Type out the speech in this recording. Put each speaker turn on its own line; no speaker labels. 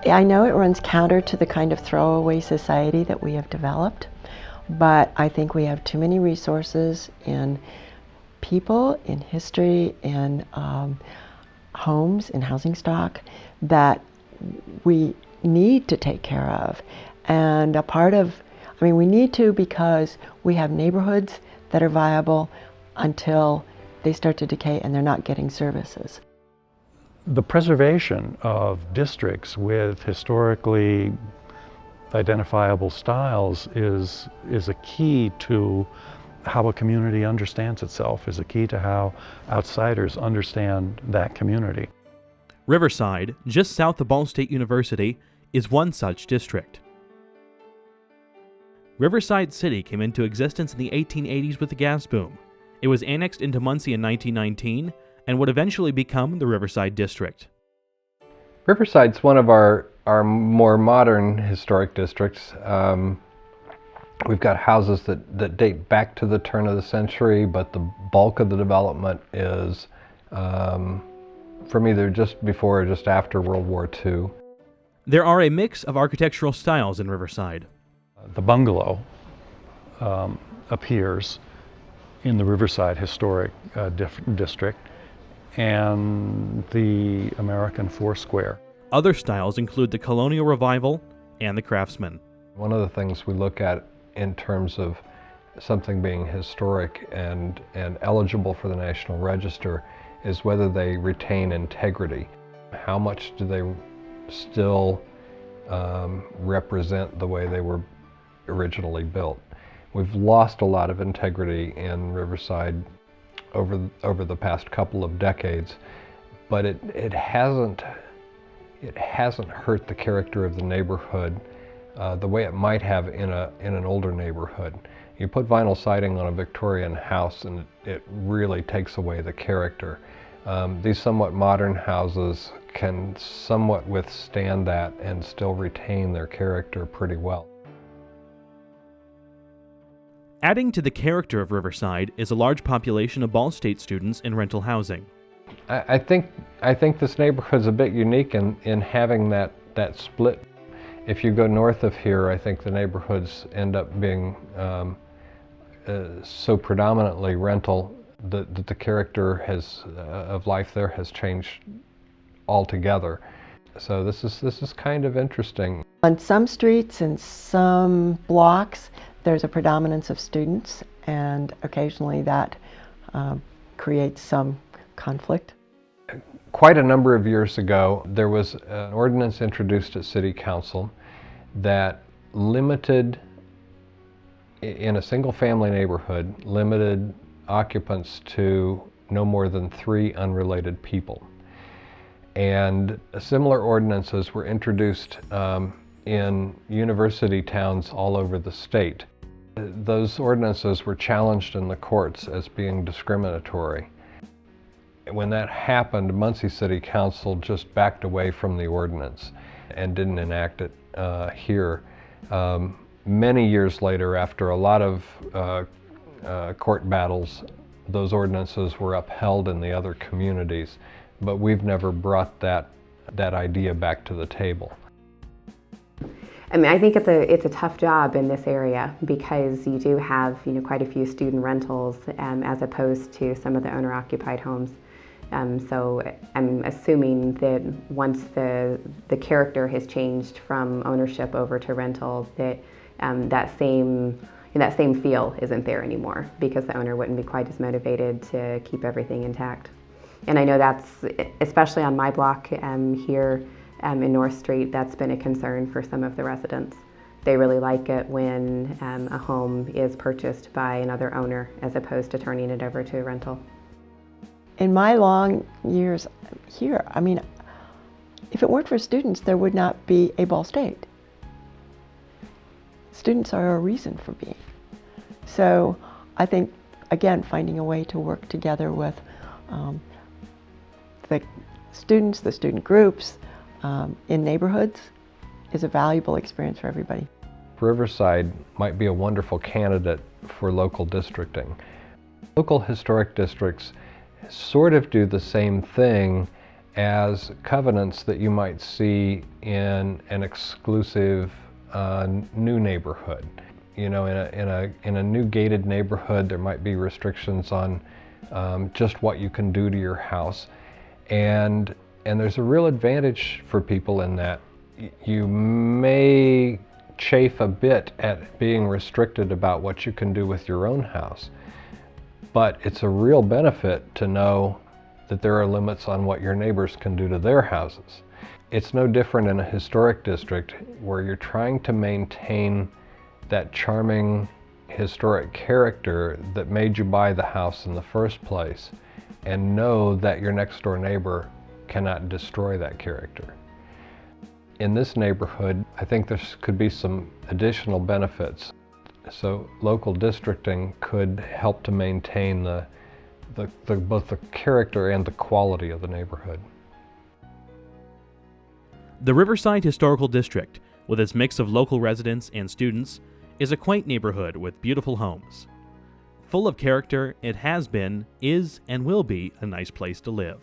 I know it runs counter to the kind of throwaway society that we have developed, but I think we have too many resources in people, in history, in homes, in housing stock that we need to take care of. And a part of, we need to because we have neighborhoods that are viable until they start to decay and they're not getting services.
The preservation of districts with historically identifiable styles is a key to how a community understands itself, is a key to how outsiders understand that community.
Riverside, just south of Ball State University, is one such district. Riverside City came into existence in the 1880s with the gas boom. It was annexed into Muncie in 1919 and would eventually become the Riverside District.
Riverside's one of our more modern historic districts. We've got houses that date back to the turn of the century, but the bulk of the development is from either just before or just after World War II.
There are a mix of architectural styles in Riverside.
The bungalow appears in the Riverside Historic District, and the American Foursquare.
Other styles include the Colonial Revival and the Craftsman.
One of the things we look at in terms of something being historic and eligible for the National Register is whether they retain integrity. How much do they still represent the way they were originally built? We've lost a lot of integrity in Riverside over the past couple of decades, but it hasn't hurt the character of the neighborhood the way it might have in an older neighborhood. You put vinyl siding on a Victorian house and it really takes away the character. These somewhat modern houses can somewhat withstand that and still retain their character pretty well.
Adding to the character of Riverside is a large population of Ball State students in rental housing.
I think this neighborhood's a bit unique in having that split. If you go north of here, I think the neighborhoods end up being so predominantly rental that the character of life there has changed altogether. So this is kind of interesting.
On some streets and some blocks, there's a predominance of students, and occasionally that creates some conflict.
Quite a number of years ago, there was an ordinance introduced at City Council that limited, in a single-family neighborhood, limited occupants to no more than 3 unrelated people. And similar ordinances were introduced in university towns all over the state. Those ordinances were challenged in the courts as being discriminatory. When that happened, Muncie City Council just backed away from the ordinance and didn't enact it here. Many years later, after a lot of court battles, those ordinances were upheld in the other communities, but we've never brought that idea back to the table.
I think it's a tough job in this area because you do have quite a few student rentals as opposed to some of the owner-occupied homes. So I'm assuming that once the character has changed from ownership over to rental, that that same feel isn't there anymore because the owner wouldn't be quite as motivated to keep everything intact. And I know that's, especially on my block here in North Street, that's been a concern for some of the residents. They really like it when a home is purchased by another owner as opposed to turning it over to a rental.
In my long years here, if it weren't for students, there would not be a Ball State. Students are a reason for being. So I think, again, finding a way to work together with the students, the student groups in neighborhoods is a valuable experience for everybody.
Riverside might be a wonderful candidate for local districting. Local historic districts sort of do the same thing as covenants that you might see in an exclusive new neighborhood. You know, in a new gated neighborhood, there might be restrictions on just what you can do to your house, and there's a real advantage for people in that. You may chafe a bit at being restricted about what you can do with your own house, but it's a real benefit to know that there are limits on what your neighbors can do to their houses. It's no different in a historic district where you're trying to maintain that charming historic character that made you buy the house in the first place, and know that your next door neighbor cannot destroy that character. In this neighborhood, I think there could be some additional benefits. So local districting could help to maintain both the character and the quality of the neighborhood.
The Riverside Historical District, with its mix of local residents and students, is a quaint neighborhood with beautiful homes. Full of character, it has been, is, and will be a nice place to live.